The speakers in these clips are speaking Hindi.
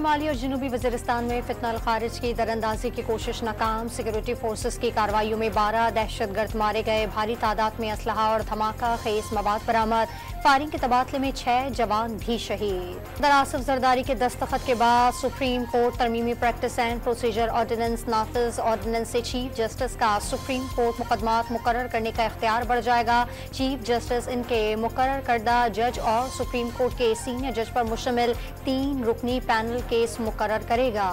शुमाली और जनूबी वज़ीरिस्तान में फितनल खारिज की दरअंदाजी की कोशिश नाकाम। सिक्योरिटी फोर्सेस की कार्रवाइयों में 12 दहशतगर्द मारे गए। भारी तादाद में असलहा और धमाका खेज मवाद बरामद। फायरिंग के तबादले में 6 जवान भी शहीद। दरआसिफ जरदारी के दस्तखत के बाद सुप्रीम कोर्ट तरमीमी प्रैक्टिस एंड प्रोसीजर ऑर्डिनेंस नाफिज। ऑर्डिनेंस से चीफ जस्टिस का सुप्रीम कोर्ट मुकदमात मुकर्रर करने का इख्तियार बढ़ जाएगा। चीफ जस्टिस इनके मुकर्रर करदा जज और सुप्रीम कोर्ट के सीनियर जज पर मुश्तमिल 3 रुकनी पैनल केस मुकर्रर करेगा।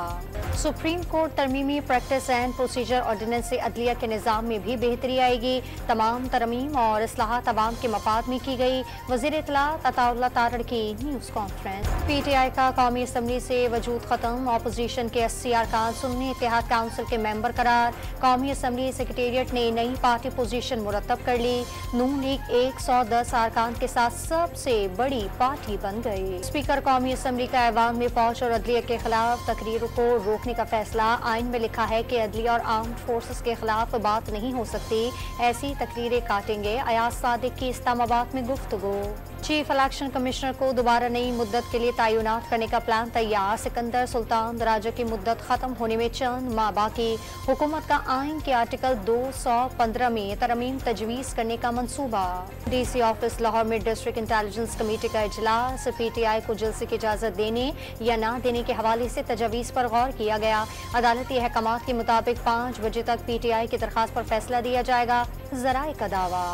सुप्रीम कोर्ट तरमीमी प्रैक्टिस एंड प्रोसीजर ऑर्डिनेंस से अदलिया के निज़ाम में भी बेहतरी आएगी। तमाम तरमीम और इस्लाहात अवाम के मफाद में की गई। वज़ीर इत्तलात अताउल्लाह तारड़ की न्यूज़ कॉन्फ्रेंस। PTI का कौमी असम्बली से वजूद खत्म। अपोजिशन के 80 अरकान सुन्नी इत्तेहाद काउंसिल के मेंबर करार। कौमी असम्बली सेक्रेटेरिएट ने नई पार्टी पोजीशन मुरतब कर ली। नून लीग 110 अरकान के साथ सबसे बड़ी पार्टी बन गई। स्पीकर कौमी असम्बली का ऐवान में फौज और अदलिया के खिलाफ तकरीरों को रोकने का फैसला। आइन में लिखा है कि अदलिया और आर्म्ड फोर्सेस के खिलाफ बात नहीं हो सकती। ऐसी तकरीरें काटेंगे। अयाज सादिक की इस्लामाबाद में गुफ्तगू। चीफ इलेक्शन कमिश्नर को दोबारा नई मुद्दत के लिए तैनात करने का प्लान तैयार। सिकंदर सुल्तान दराजा की मुद्दत खत्म होने में चंद माह बाकी। हुकूमत का आइन के आर्टिकल 215 में तरमीम तजवीज़ करने का मंसूबा। DC ऑफिस लाहौर में डिस्ट्रिक्ट इंटेलिजेंस कमेटी का इजलास। PTI को जलसे की इजाज़त देने या ना देने के हवाले से तजवीज़ पर गौर किया गया। अदालती अहकामात के मुताबिक 5 बजे तक PTI की दरख्वास्त पर फैसला दिया जाएगा। ज़राए का दावा।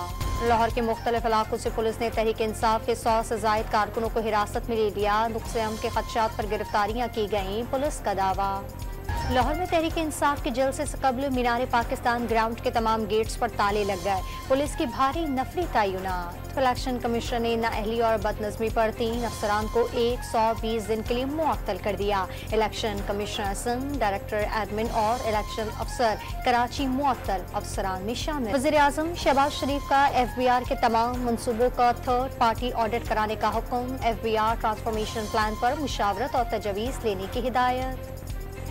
लाहौर के मुख्तलिफ इलाकों से पुलिस ने तहरीक इंसाफ के 100 से ज़ायद कारकुनों को हिरासत में ले लिया। नुक्से अमन के खदशात पर गिरफ्तारियां की गईं। पुलिस का दावा। लाहौर में तहरीक इंसाफ के जलसे से कबल मीनार पाकिस्तान ग्राउंड के तमाम गेट्स पर ताले लग गए। पुलिस की भारी नफरी तैनात। इलेक्शन कमिश्नर ने नाअहली और बदनज़मी पर 3 अफसरान को 120 दिन के लिए मुअत्तल कर दिया। Election commissioner Sindh, director admin और इलेक्शन अफसर कराची मुअत्तल अफसरान में शामिल। वज़ीर आज़म शहबाज शरीफ का FBR के तमाम मनसूबों का थर्ड पार्टी ऑडिट कराने का हुक्म। FBR ट्रांसफॉर्मेशन प्लान पर मुशावरत और तजवीज़ लेने की हिदायत।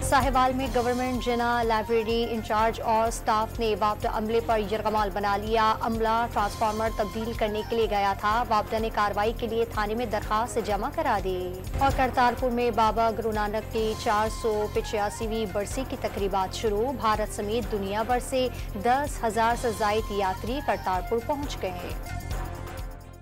साहिवाल में गवर्नमेंट जिना लाइब्रेरी इंचार्ज और स्टाफ ने वापडा अमले पर यरगमाल बना लिया। अमला ट्रांसफार्मर तब्दील करने के लिए गया था। वापडा ने कार्रवाई के लिए थाने में दरखास्त जमा करा दी। और करतारपुर में बाबा गुरु नानक की 485वीं बरसी की तकरीबात शुरू। भारत समेत दुनिया भर से 10,000 से ज़ायद यात्री करतारपुर पहुँच गए।